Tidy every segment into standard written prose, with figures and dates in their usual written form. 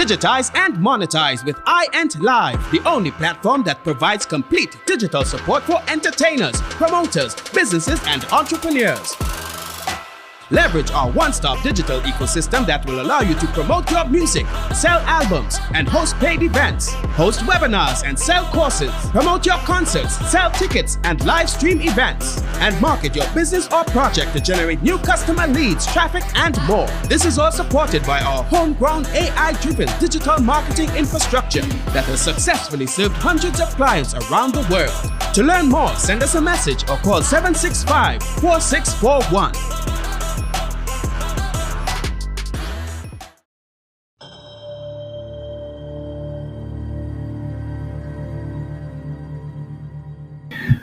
Digitize and monetize with iEnt Live, the only platform that provides complete digital support for entertainers, promoters, businesses, and entrepreneurs. Leverage our one-stop digital ecosystem that will allow you to promote your music, sell albums, and host paid events, host webinars and sell courses, promote your concerts, sell tickets and live stream events, and market your business or project to generate new customer leads, traffic, and more. This is all supported by our homegrown AI-driven digital marketing infrastructure that has successfully served hundreds of clients around the world. To learn more, send us a message or call 765-4641.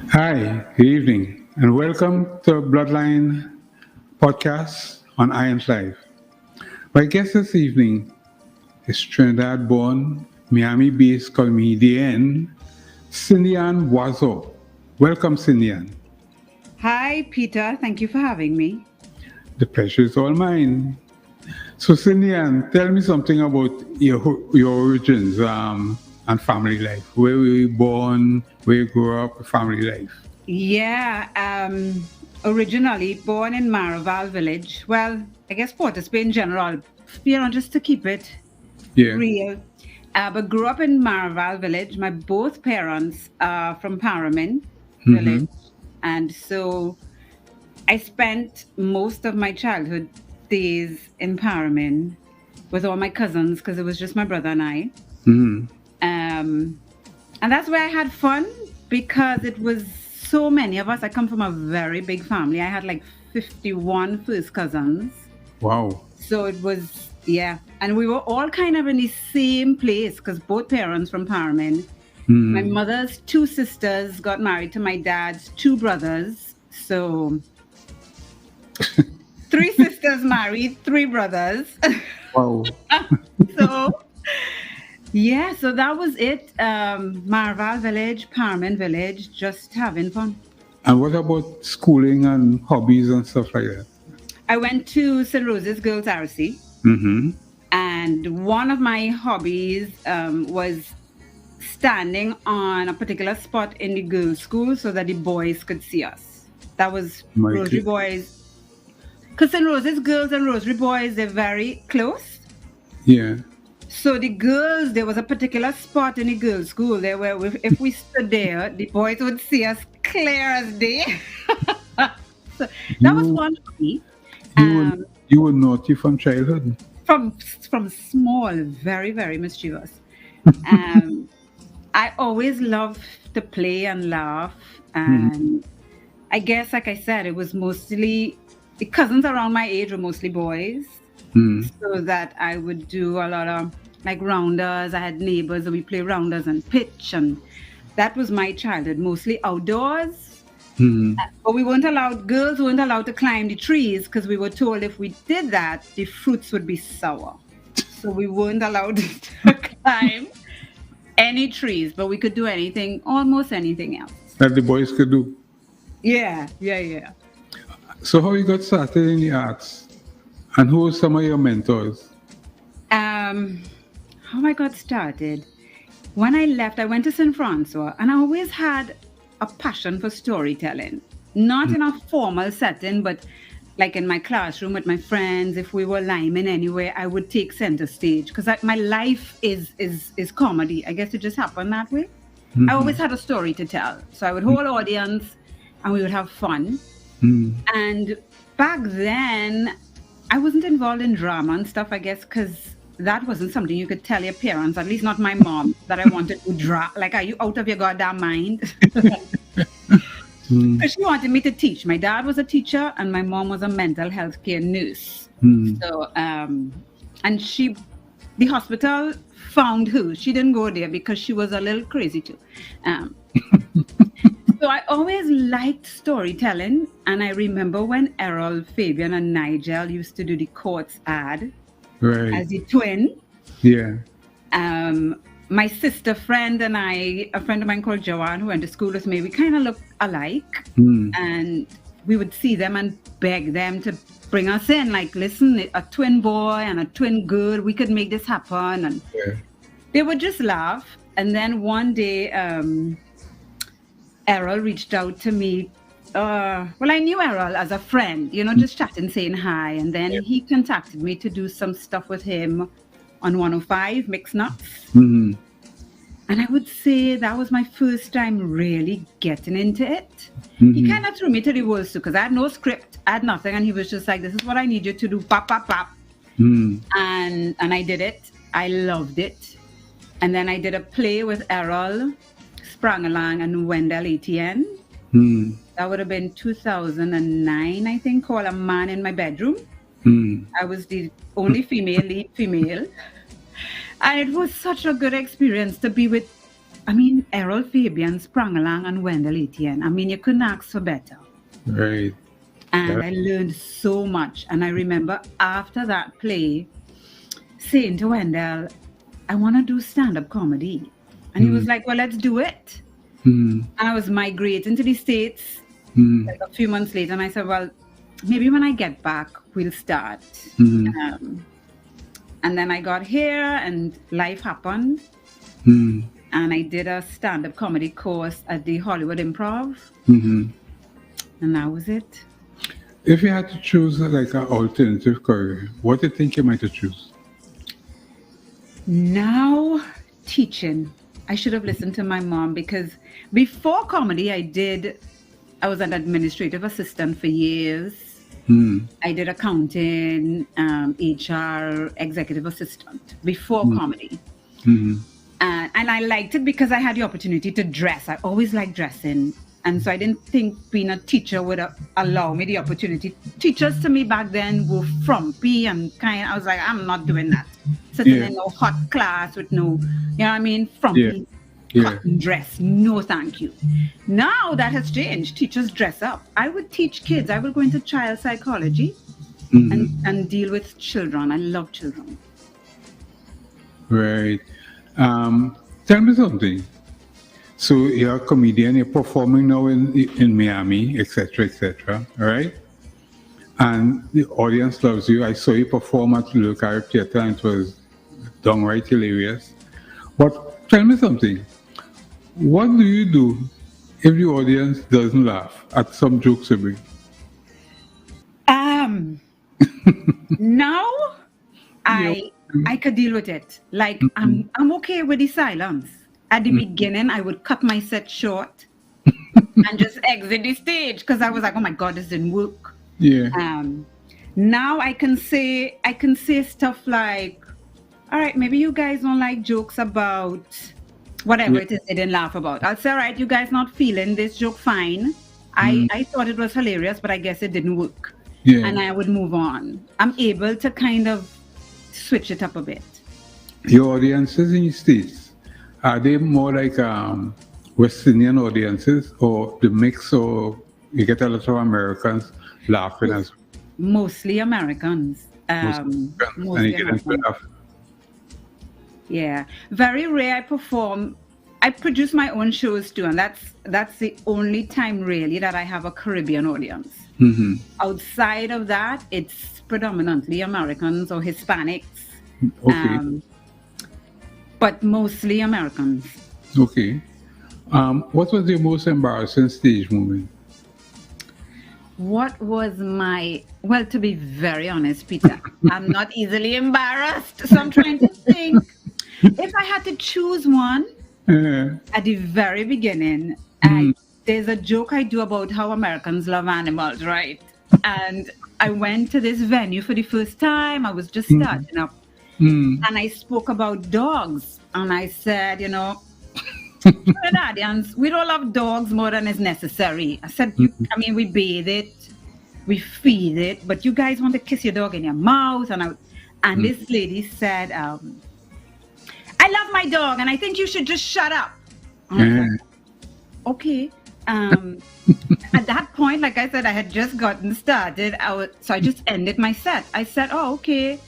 Hi, good evening, and welcome to Bloodline podcast on iEnt Live. My guest this evening is Trinidad-born, Miami-based comedian Cindy-Ann Boisson. Welcome, Cindy-Ann. Hi, Peter. Thank you for having me. The pleasure is all mine. So, Cindy-Ann, tell me something about your origins and family life. Where were you born? Where you grew up? Family life. Yeah, originally born in Maraval village. Well, I guess Port of Spain in general, just to keep it real. But grew up in Maraval village. My both parents are from Paramin village. And so I spent most of my childhood days in Paramin with all my cousins because it was just my brother and I. And that's where I had fun because it was so many of us. I come from a very big family. I had like 51 first cousins. Wow. So it was, and we were all kind of in the same place because both parents from Paramin. My mother's two sisters got married to my dad's two brothers. So 3 sisters married, 3 brothers. Wow. So that was it. Maraval village, Paramin village, just having fun. And what about schooling and hobbies and stuff like that? I went to St. Rose's Girls RC. And one of my hobbies was standing on a particular spot in the girls' school so that the boys could see us. That was Rosary Boys. Because St. Rose's Girls and Rosary Boys, they're very close. Yeah. So the girls, there was a particular spot in the girls' school there where if we stood there, the boys would see us clear as day. So that was one of me. You were naughty from childhood? From small, very, very mischievous. I always loved to play and laugh. And I guess, like I said, it was mostly, the cousins around my age were mostly boys. So that I would do a lot of like rounders. I had neighbors and we play rounders and pitch, and that was my childhood, mostly outdoors. But we weren't allowed, girls weren't allowed to climb the trees because we were told if we did that, the fruits would be sour. So we weren't allowed to climb any trees, but we could do anything, almost anything else. That the boys could do? Yeah. So how you got started in the arts? And who were some of your mentors? How I got started? When I left, I went to St. Francois, and I always had a passion for storytelling. Not in a formal setting, but like in my classroom with my friends. If we were liming anywhere, I would take center stage because my life is comedy. I guess it just happened that way. I always had a story to tell. So I would hold audience, and we would have fun. And back then, I wasn't involved in drama and stuff, I guess, because that wasn't something you could tell your parents, at least not my mom, that I wanted to draw. Like, are you out of your goddamn mind? Because she wanted me to teach. My dad was a teacher and my mom was a mental health care nurse. So, and the hospital found her. She didn't go there because she was a little crazy too. So I always liked storytelling, and I remember when Errol, Fabian, and Nigel used to do the Courts ad as a twin. Yeah. My sister friend and I, a friend of mine called Joanne, who went to school with me, we kind of look alike. And we would see them and beg them to bring us in. Like, listen, a twin boy and a twin girl, we could make this happen. And they would just laugh. And then one day, Errol reached out to me. Well, I knew Errol as a friend, just chatting, saying hi. And then he contacted me to do some stuff with him on 105 Mixed Nuts. Mm-hmm. And I would say that was my first time really getting into it. Mm-hmm. He kind of threw me to the wolves too, because I had no script, I had nothing. And he was just like, this is what I need you to do, pop, pop, pop. Mm-hmm. And I did it. I loved it. And then I did a play with Errol, Sprangalang, and Wendell Etienne. Mm-hmm. That would have been 2009, I think, called A Man in My Bedroom. Mm-hmm. I was the only lead female. And it was such a good experience to be with, Errol, Fabian, Sprangalang, and Wendell Etienne. You couldn't ask for better. Right. And I learned so much. And I remember after that play, saying to Wendell, I want to do stand-up comedy. And he was like, well, let's do it. And I was migrating to the States like a few months later. And I said, well, maybe when I get back, we'll start. And then I got here and life happened. And I did a stand-up comedy course at the Hollywood Improv. And that was it. If you had to choose like an alternative career, what do you think you might have choose? Now, teaching. I should have listened to my mom, because before comedy, I was an administrative assistant for years. I did accounting, HR, executive assistant before comedy. And I liked it because I had the opportunity to dress. I always liked dressing. And so I didn't think being a teacher would allow me the opportunity. Teachers to me back then were frumpy and I was like, I'm not doing that. Sitting in no hot class with no, frumpy cotton dress. No, thank you. Now that has changed. Teachers dress up. I would teach kids. I would go into child psychology and deal with children. I love children. Right. Tell me something. So you're a comedian, you're performing now in Miami, etc., right? And the audience loves you. I saw you perform at the local theater and it was downright hilarious. But tell me something. What do you do if the audience doesn't laugh at some jokes you bring? Now I could deal with it. Like I'm okay with the silence. At the beginning, I would cut my set short and just exit the stage because I was like, oh my God, this didn't work. Yeah. Now I can say stuff like, all right, maybe you guys don't like jokes about whatever it is they didn't laugh about. I'll say, all right, you guys not feeling this joke, fine. I thought it was hilarious, but I guess it didn't work. Yeah. And I would move on. I'm able to kind of switch it up a bit. Your audiences in the States, are they more like West Indian audiences or the mix, or you get a lot of Americans laughing as well? Mostly Americans. Mostly Americans. Yeah. Very rare I perform. I produce my own shows too, and that's the only time really that I have a Caribbean audience. Outside of that, it's predominantly Americans or Hispanics. Okay. But mostly Americans. Okay. What was your most embarrassing stage moment? What was well, to be very honest, Peter, I'm not easily embarrassed. So I'm trying to think. If I had to choose one, at the very beginning, there's a joke I do about how Americans love animals, right? And I went to this venue for the first time. I was just starting up. And I spoke about dogs. And I said, Trinidadians, we don't love dogs more than is necessary. I said, we bathe it, we feed it, but you guys want to kiss your dog in your mouth. And this lady said, I love my dog and I think you should just shut up. And I said, okay. At that point, like I said, I had just gotten started. So I just ended my set. I said, oh, okay.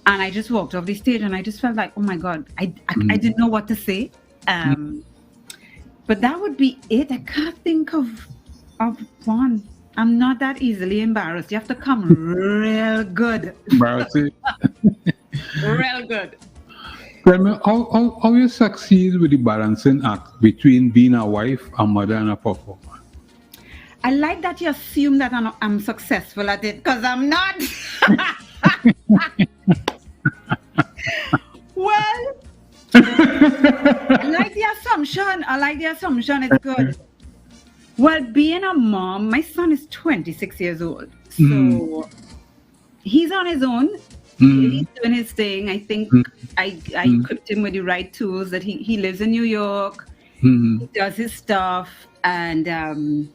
And I just walked off the stage and I just felt like, oh my God, I didn't know what to say. But that would be it. I can't think of one. I'm not that easily embarrassed. You have to come real good. Embarrassing. Real good. Tell me, how you succeed with the balancing act between being a wife, a mother, and a performer? I like that you assume that I'm successful at it, because I'm not. Well, I like the assumption. It's good. Well, being a mom, my son is 26 years old. So he's on his own. He's doing his thing. I think I equipped him with the right tools. That he lives in New York. He does his stuff, and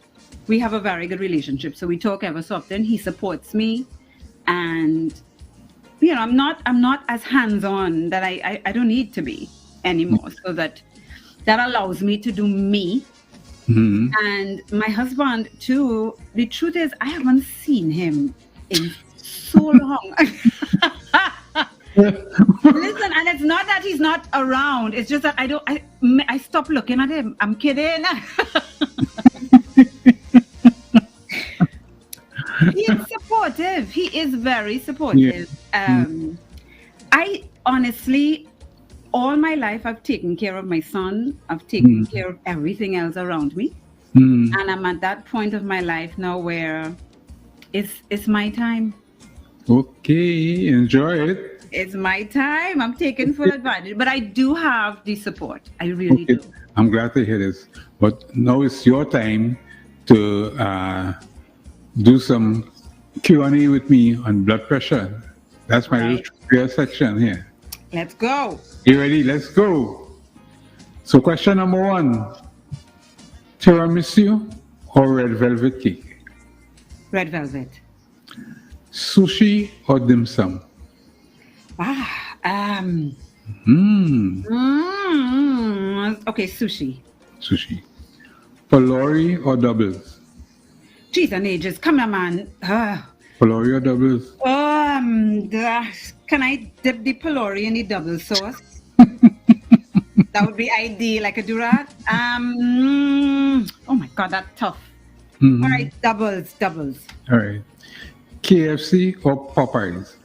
we have a very good relationship. So we talk ever so often. He supports me, and I'm not as hands-on that I don't need to be anymore. So that allows me to do me. And my husband too. The truth is, I haven't seen him in so long. Listen, and it's not that he's not around. It's just that I stopped looking at him. I'm kidding. He is supportive. He is very supportive. I honestly, all my life, I've taken care of my son. I've taken care of everything else around me. And I'm at that point of my life now where it's my time. Okay, enjoy it. It's my time. I'm taking full advantage. But I do have the support. I really do. I'm glad to hear this. But now it's your time to do some Q&A with me on blood pressure. That's my little trivia section here. Let's go. You ready? Let's go. So question number 1. Tiramisu or red velvet cake? Red velvet. Sushi or dim sum? Okay, sushi. Sushi. Pylori or doubles? Jeez and ages. Come on, man. Pylori or doubles? Can I dip the pylori in the double sauce? That would be ideal. I could do that. Oh my God, that's tough. All right, doubles. All right. KFC or Popeyes?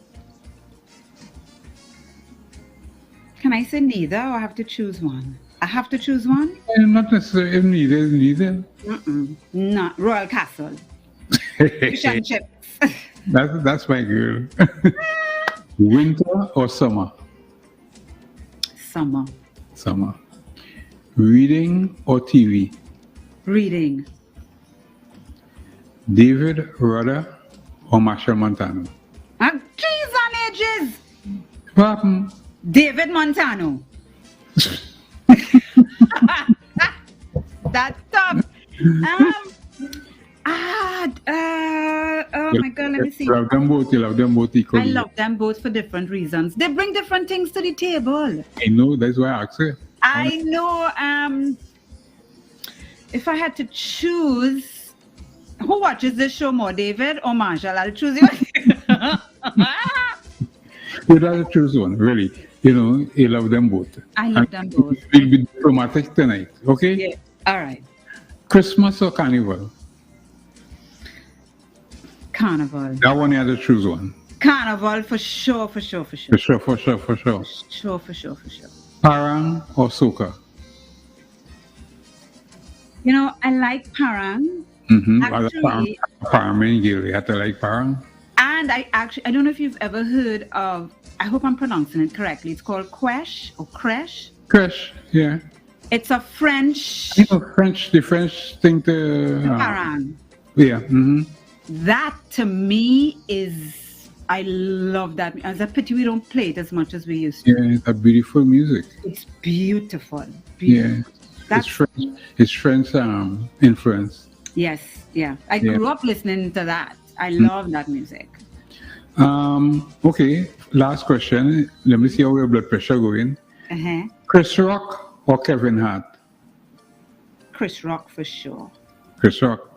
Can I say neither, or I have to choose one? I have to choose one? Not necessarily neither. Not Royal Castle. Fish and chips. That's my girl. Winter or summer? Summer. Reading or TV? Reading. David Rudder or Machel Montano? Cheese on edges. What happened? David Montano. That's tough. Oh my God, let me see. You love them both equally. I love them both for different reasons. They bring different things to the table. I know, that's why I asked you. I know. If I had to choose, who watches this show more, David or Marshall? I'll choose you. You'd have to choose one, really. You love them both. I love them both. We'll be diplomatic tonight, okay? Yeah. All right. Christmas or Carnival? Carnival. That one you have to choose one. Carnival for sure. For sure. Parang or soca? I like parang. Actually, parang, you have to like parang. And I don't know if you've ever heard of, I hope I'm pronouncing it correctly. It's called quiche or crèche. Crèche, yeah. It's a French. The French thing to. Parang. Yeah. That to me is, I love that. It's a pity we don't play it as much as we used to. Yeah, it's a beautiful music. It's beautiful. Yeah. It's French influence. Yes, yeah. I grew up listening to that. I love that music. Okay, last question. Let me see how your blood pressure going. Chris Rock or Kevin Hart? Chris Rock for sure. Chris Rock.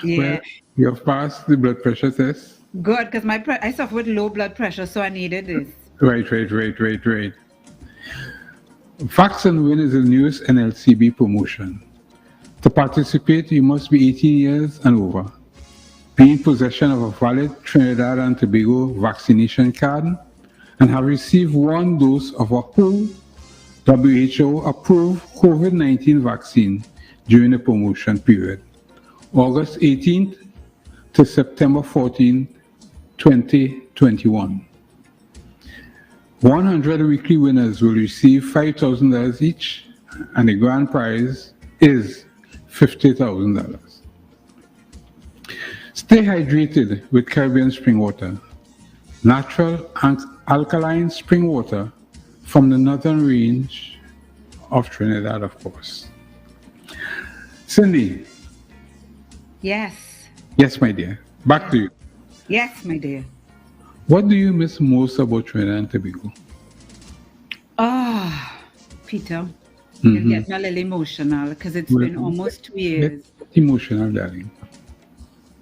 Yeah. Well, you have passed the blood pressure test. Good, because I suffer with low blood pressure, so I needed this. Right. Facts and Win is the newest NLCB promotion. To participate, you must be 18 years and over, be in possession of a valid Trinidad and Tobago vaccination card, and have received one dose of a whole WHO-approved COVID-19 vaccine during the promotion period, August 18th to September 14, 2021. 100 weekly winners will receive $5,000 each, and the grand prize is $50,000. Stay hydrated with Caribbean spring water, natural alkaline spring water from the northern range of Trinidad, of course. Cindy. Yes. Yes, my dear. Back to you. Yes, my dear. What do you miss most about Trinidad and Tobago? Peter, you're getting a little emotional because it's been almost 2 years. Get emotional, darling.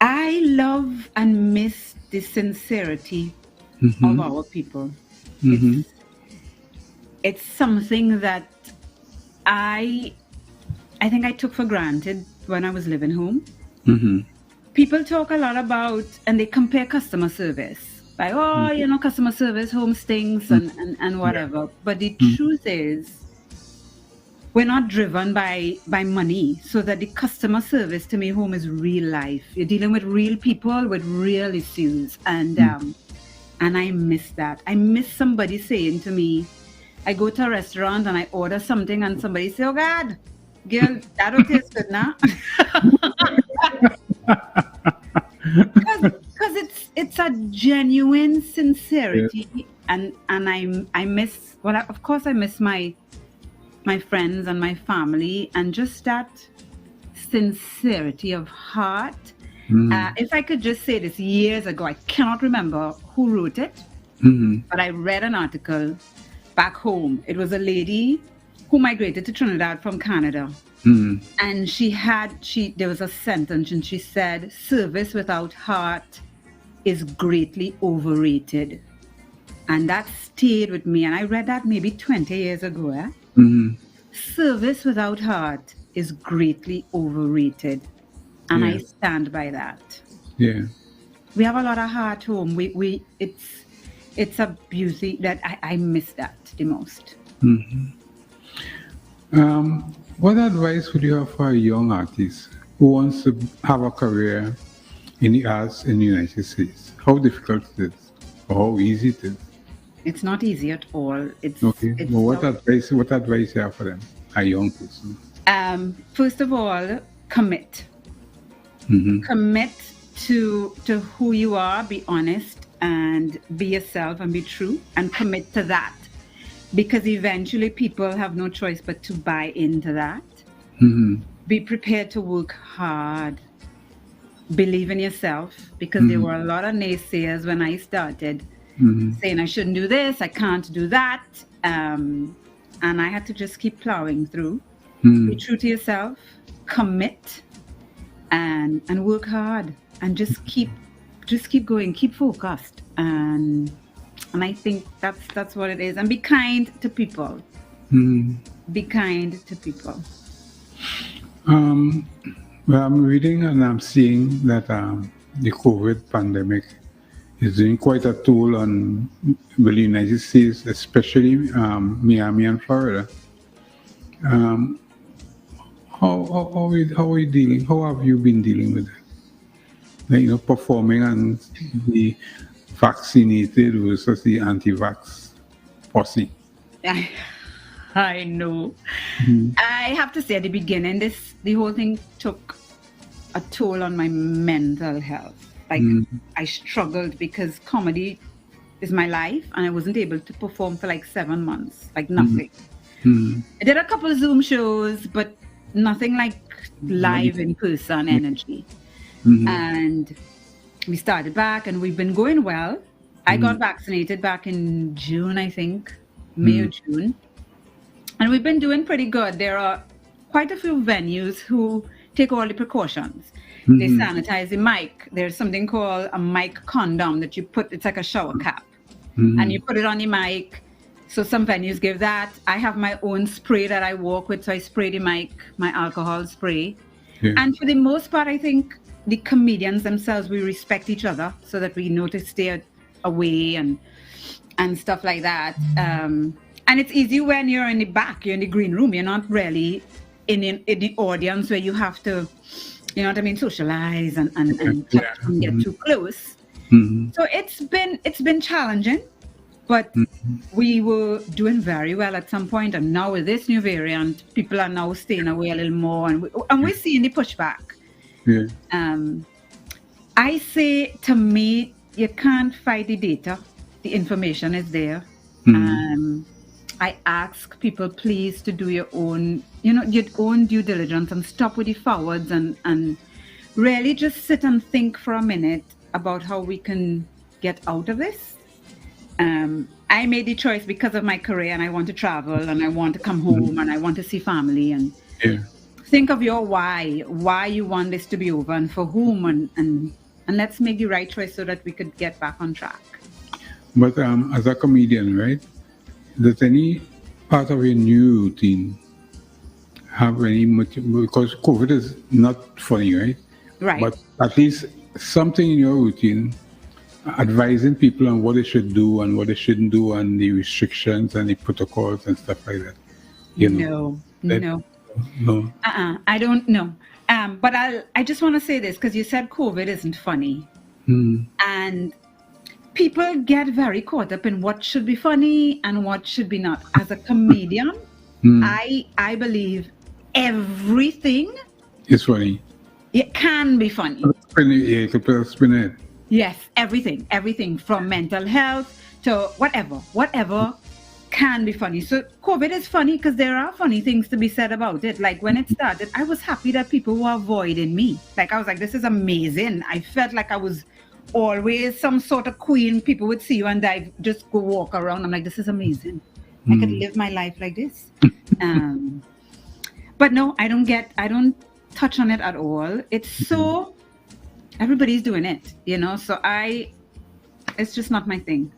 I love and miss the sincerity of our people. It's something that I think I took for granted when I was living home. People talk a lot about, and they compare customer service. Like, customer service, home stinks and whatever. Yeah. But the truth is, we're not driven by money. So that the customer service to me, home is real life. You're dealing with real people with real issues. And I miss that. I miss somebody saying to me, I go to a restaurant and I order something and somebody say, oh God, girl, that don't taste good now. Because it's a genuine sincerity, and I miss, well, of course I miss my friends and my family, and just that sincerity of heart. If I could just say this, years ago, I cannot remember who wrote it, but I read an article back home. It was a lady who migrated to Trinidad from Canada. And there was a sentence, and she said, service without heart is greatly overrated. And that stayed with me. And I read that maybe 20 years ago. Service without heart is greatly overrated. And I stand by that. Yeah. We have a lot of heart home. It's a beauty that I miss that the most. What advice would you have for a young artist who wants to have a career in the arts in the United States? How difficult it is, or how easy it is? It's not easy at all. What advice you have for them, a young person? First of all, commit. Commit to who you are. Be honest and be yourself and be true, and commit to that. Because eventually people have no choice but to buy into that. Be prepared to work hard. Believe in yourself, because there were a lot of naysayers when I started saying I shouldn't do this, I can't do that. And I had to just keep plowing through. Be true to yourself, commit, and work hard, and just keep going, keep focused. And I think that's what it is. And be kind to people. Be kind to people. Well, I'm reading and I'm seeing that the COVID pandemic is doing quite a toll on the United States, especially Miami and Florida. How are you dealing? How have you been dealing with it? Like, performing and the vaccinated versus the anti-vax posse. I know. I have to say, at the beginning, the whole thing took a toll on my mental health. Like, I struggled because comedy is my life, and I wasn't able to perform for like 7 months, like nothing. I did a couple of Zoom shows, but nothing like live in person energy. And we started back, and we've been going well. I got vaccinated back in June, I think, May or June. And we've been doing pretty good. There are quite a few venues who take all the precautions. They sanitize the mic. There's something called a mic condom that you put, it's like a shower cap. And you put it on the mic. So some venues give that. I have my own spray that I walk with. So I spray the mic, my alcohol spray. Yeah. And for the most part, I think the comedians themselves, we respect each other so that we know to stay away and stuff like that. And it's easy when you're in the back, you're in the green room, you're not really in the audience where you have to, you know what I mean, socialize and touch and get too close. So it's been challenging, but we were doing very well at some point. And now with this new variant, people are now staying away a little more, and we're seeing the pushback. Yeah. I say, to me, you can't fight the data. The information is there. I ask people, please, to do your own due diligence and stop with the forwards and really just sit and think for a minute about how we can get out of this. I made the choice because of my career, and I want to travel, and I want to come home, and I want to see family, and think of your why you want this to be over, and for whom, and let's make the right choice so that we could get back on track. But as a comedian, right, does any part of your new routine have any because COVID is not funny, right? Right. But at least something in your routine advising people on what they should do and what they shouldn't do, and the restrictions and the protocols and stuff like that. No. I don't know. But I just want to say this, because you said COVID isn't funny. And people get very caught up in what should be funny and what should be not. As a comedian, I believe everything is funny. It can be funny. Spin it. Yes, everything from mental health to whatever can be funny. So COVID is funny because there are funny things to be said about it. Like when it started, I was happy that people were avoiding me. Like I was like, this is amazing. I felt like I was always some sort of queen. People would see you and I just go walk around. I'm like, this is amazing. I could live my life like this. But no, I don't touch on it at all. It's so, everybody's doing it, so it's just not my thing.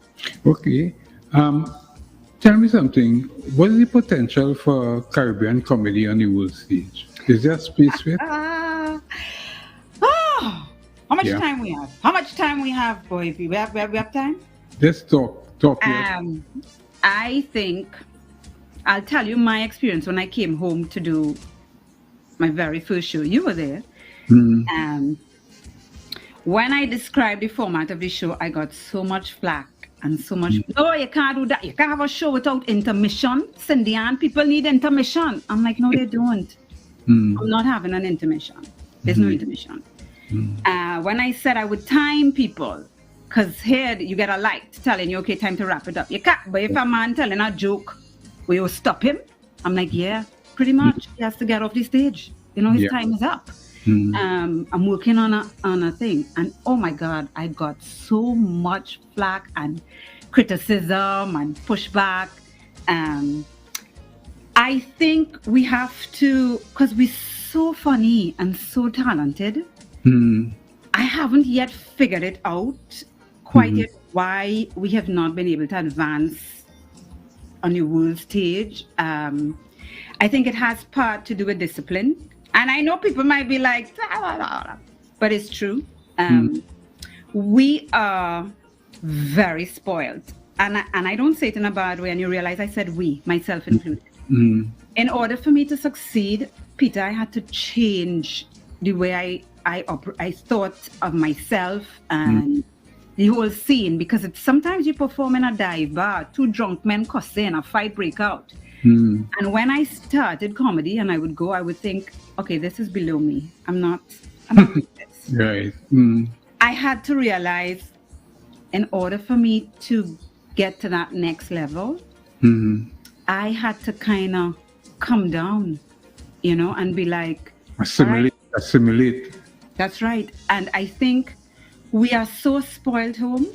Okay. Tell me something. What is the potential for Caribbean comedy on the world stage? Is there space for it? How much time we have? How much time we have, boy? We have time? Let's talk. I think I'll tell you my experience when I came home to do my very first show. You were there. When I described the format of the show, I got so much flack and so much, no, you can't do that. You can't have a show without intermission. Cindy Ann, people need intermission. I'm like, no, they don't. I'm not having an intermission. There's no intermission. When I said I would time people, because here you get a light telling you, okay, time to wrap it up. You can't, but if a man telling a joke, will you stop him? I'm like, yeah, pretty much. He has to get off the stage. His time is up. I'm working on a thing, and oh my God, I got so much flack and criticism and pushback. I think we have to, because we're so funny and so talented. I haven't yet figured it out quite yet why we have not been able to advance on the world stage. I think it has part to do with discipline. And I know people might be like, but it's true. We are very spoiled. And I don't say it in a bad way. And you realize I said we, myself included. In order for me to succeed, Peter, I had to change the way I thought of myself and the whole scene. Because sometimes you perform in a dive bar, two drunk men cussing, a fight break out. And when I started comedy and I would think, okay, this is below me. I'm not doing this. Right. I had to realize, in order for me to get to that next level, I had to kind of come down, and be like, assimilate. That's right. And I think we are so spoiled home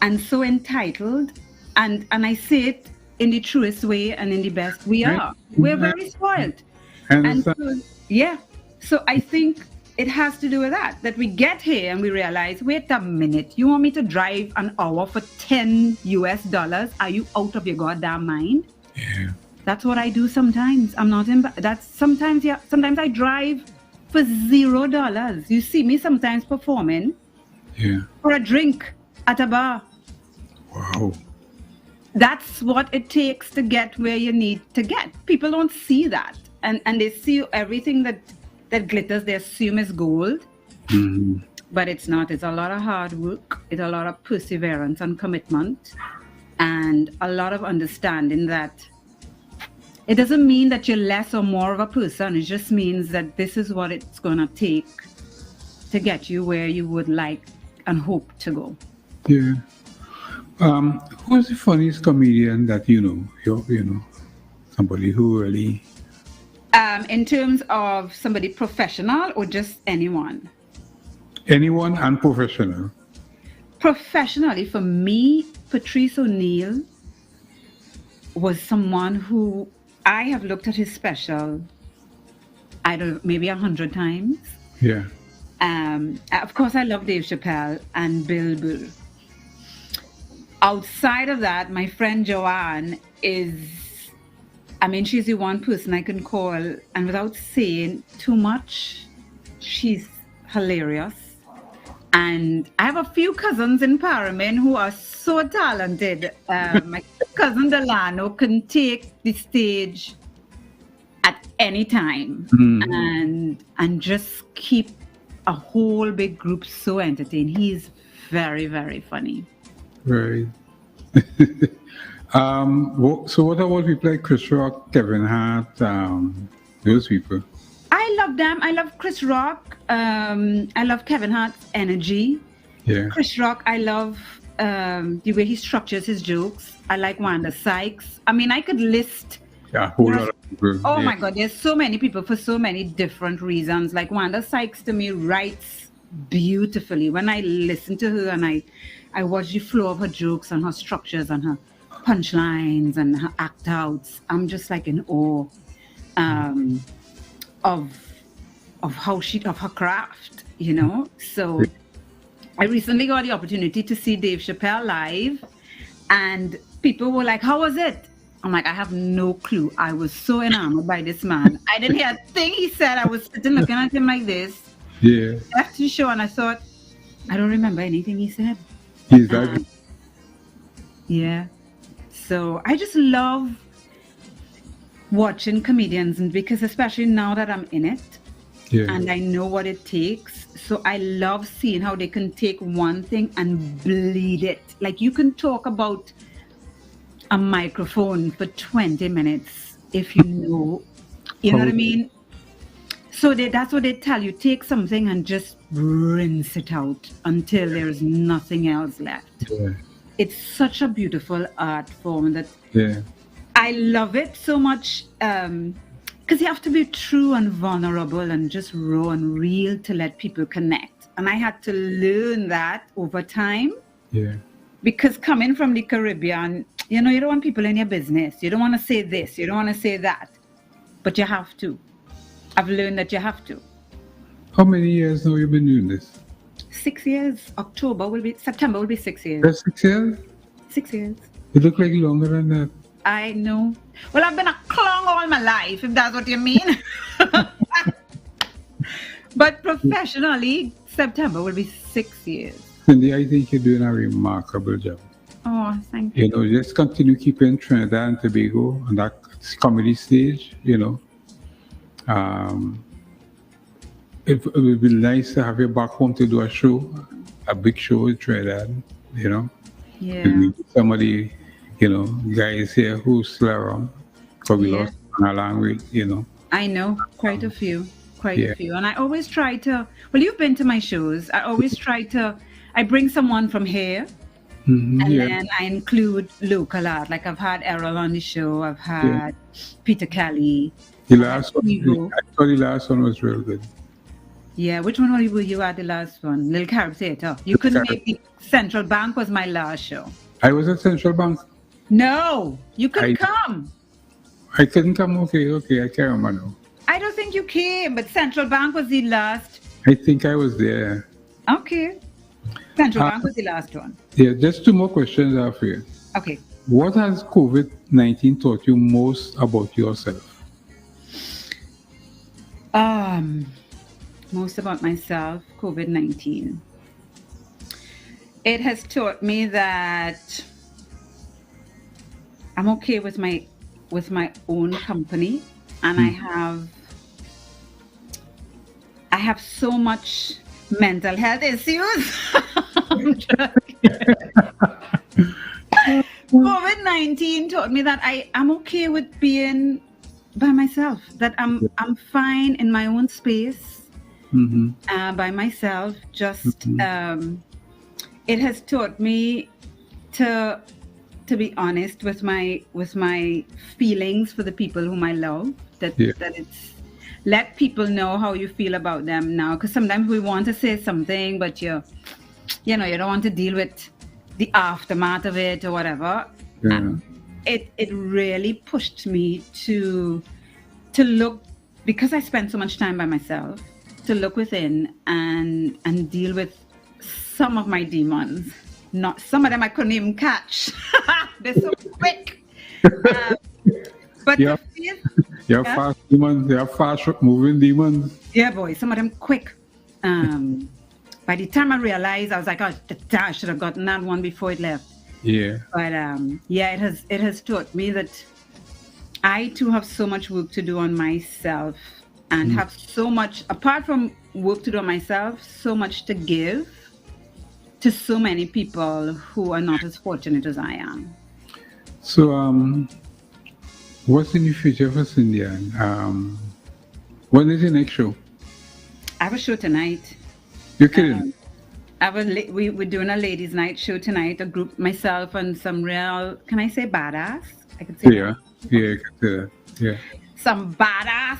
and so entitled, and I say it in the truest way and in the best. We're very spoiled. And so I think it has to do with that we get here and we realize, wait a minute, you want me to drive an hour for $10? Are you out of your goddamn mind? Yeah. That's what I do sometimes. I'm not sometimes I drive for $0. You see me sometimes performing for a drink at a bar. Wow. That's what it takes to get where you need to get. People don't see that. And they see everything that glitters, they assume is gold. Mm-hmm. But it's not. It's a lot of hard work. It's a lot of perseverance and commitment. And a lot of understanding that it doesn't mean that you're less or more of a person. It just means that this is what it's going to take to get you where you would like and hope to go. Yeah. Who's the funniest comedian that you know? You know, somebody who really... In terms of somebody professional or just anyone? Anyone and professional. Professionally, for me, Patrice O'Neill was someone who I have looked at his special, I don't know, maybe 100 times. Yeah. Of course, I love Dave Chappelle and Bill Burr. Outside of that, my friend Joanne is, I mean, she's the one person I can call, and without saying too much, she's hilarious. And I have a few cousins in Paramin who are so talented. My cousin Delano can take the stage at any time and just keep a whole big group so entertained. He's very, very funny. Right. So what about people like Chris Rock, Kevin Hart, those people? I love them. I love Chris Rock. I love Kevin Hart's energy. Yeah. Chris Rock, I love the way he structures his jokes. I like Wanda Sykes. I mean, I could list... Yeah, a whole lot of people. Oh my God, there's so many people for so many different reasons. Like Wanda Sykes to me writes beautifully. When I listen to her and I watch the flow of her jokes and her structures and her punchlines and her act outs, I'm just like in awe of her craft, you know. So I recently got the opportunity to see Dave Chappelle live, and people were like, "How was it?" I'm like, I have no clue. I was so enamored by this man. I didn't hear a thing he said. I was sitting looking at him like this. Yeah. After the show, and I thought, I don't remember anything he said. He's that. Yeah. So I just love watching comedians, and because especially now that I'm in it, and I know what it takes. So I love seeing how they can take one thing and bleed it. Like you can talk about a microphone for 20 minutes if you know what I mean? So that's what they tell you. Take something and just rinse it out until there's nothing else left. Yeah. It's such a beautiful art form that I love it so much because you have to be true and vulnerable and just raw and real to let people connect. And I had to learn that over time. Yeah. Because coming from the Caribbean, you know, you don't want people in your business. You don't want to say this. You don't want to say that. But you have to. I've learned that you have to. How many years now you've been doing this? 6 years. September will be 6 years. That's 6 years? 6 years. You look like longer than that. I know. Well, I've been a clown all my life, if that's what you mean. But professionally, September will be 6 years. Cindy, I think you're doing a remarkable job. Oh, thank you. You know, just continue keeping Trinidad and Tobago on that comedy stage, you know. It would be nice to have you back home to do a show, a big show in Trinidad, you know. Yeah. And somebody, you know, guys here who's still around, because we lost along with, you know. I know, quite a few. And I always try to, well, you've been to my shows. I always try to, I bring someone from here, and then I include local art. Like I've had Errol on the show, I've had Peter Kelly. The last one, I thought the last one was real good. Yeah, which one were you at the last one? Little Carib Theatre. You couldn't make the Central Bank was my last show. I was at Central Bank. No, you couldn't come. I couldn't come, okay, I can't remember now. I don't think you came, but Central Bank was the last. I think I was there. Okay. Central Bank was the last one. Yeah, just two more questions after you. Okay. What has COVID-19 taught you most about yourself? most about myself, COVID-19. It has taught me that I'm okay with my own company, and I have so much mental health issues. COVID-19 taught me that I'm okay with being by myself, that I'm fine in my own space, by myself. Just it has taught me to be honest with my feelings for the people whom I love. That it's let people know how you feel about them now, because sometimes we want to say something, but you don't want to deal with the aftermath of it or whatever. It really pushed me to look, because I spent so much time by myself, to look within and deal with some of my demons. Not some of them I couldn't even catch. They're so quick. But you have fast demons. You have fast moving demons. Yeah, boy. Some of them quick. By the time I realized, I was like, oh, I should have gotten that one before it left. Yeah. But it has taught me that I too have so much work to do on myself, and have so much, apart from work to do on myself, so much to give to so many people who are not as fortunate as I am. So, what's in the future for Cindy Ann? When is your next show? I have a show tonight. You're kidding? We're doing a ladies' night show tonight. A group, myself and some real, can I say badass? I could say yeah, you can say that. Yeah. Some badass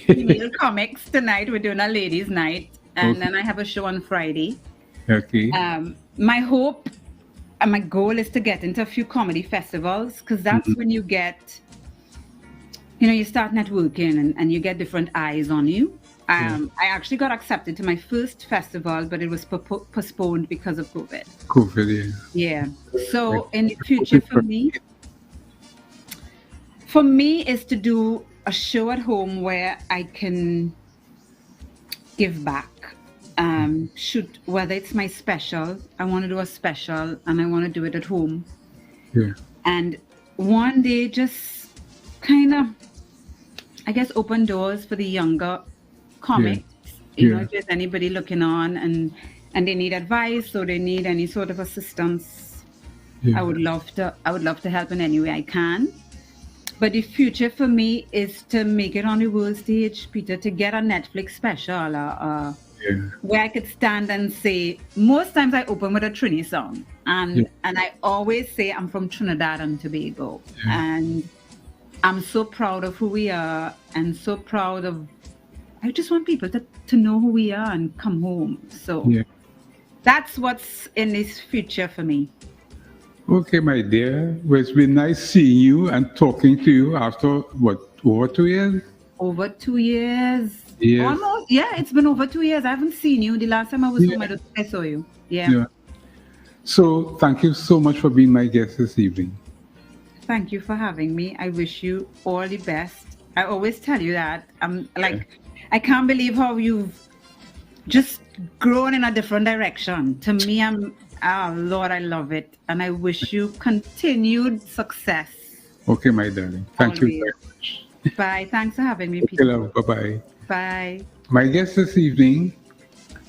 female comics tonight. We're doing a ladies' night, and then I have a show on Friday. Okay. My hope and my goal is to get into a few comedy festivals, because that's when you get, you start networking and you get different eyes on you. I actually got accepted to my first festival, but it was postponed because of COVID. COVID, yeah. So in the future for me is to do a show at home where I can give back. Shoot, whether it's my special, I want to do a special and I want to do it at home. Yeah. And one day just kind of, I guess, open doors for the younger comics. If there's anybody looking on and they need advice or they need any sort of assistance, I would love to help in any way I can. But the future for me is to make it on the world stage, Peter, to get a Netflix special, where I could stand and say, most times I open with a Trini song, and I always say I'm from Trinidad and Tobago, and I'm so proud of who we are, and so proud of, I just want people to know who we are and come home. So that's what's in this future for me. Okay, my dear. Well, it's been nice seeing you and talking to you after, over 2 years? Over 2 years. Yes. Almost. Yeah, it's been over 2 years. I haven't seen you. The last time I was home, I saw you. Yeah. So thank you so much for being my guest this evening. Thank you for having me. I wish you all the best. I always tell you that. I can't believe how you've just grown in a different direction. To me, Lord, I love it. And I wish you continued success. Okay, my darling. Thank you very much. Bye. Thanks for having me, Peter. Love. Bye-bye. Bye. My guest this evening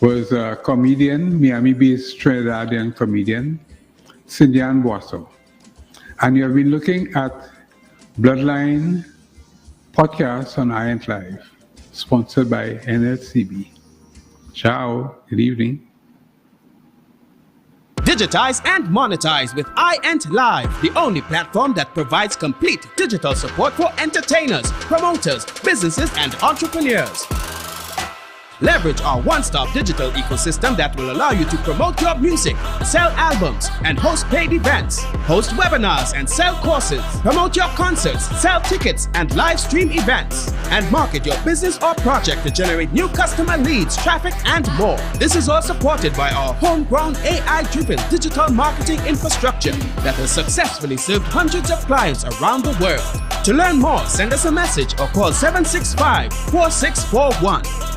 was a comedian, Miami-based Trinidadian comedian, Cindy Ann Boisson. And you have been looking at Bloodline podcast on Live, sponsored by NLCB. Ciao. Good evening. Digitize and monetize with Live, the only platform that provides complete digital support for entertainers, promoters, businesses, and entrepreneurs. Leverage our one-stop digital ecosystem that will allow you to promote your music, sell albums, and host paid events, host webinars and sell courses, promote your concerts, sell tickets and live stream events, and market your business or project to generate new customer leads, traffic, and more. This is all supported by our homegrown AI-driven digital marketing infrastructure that has successfully served hundreds of clients around the world. To learn more, send us a message or call 765-4641.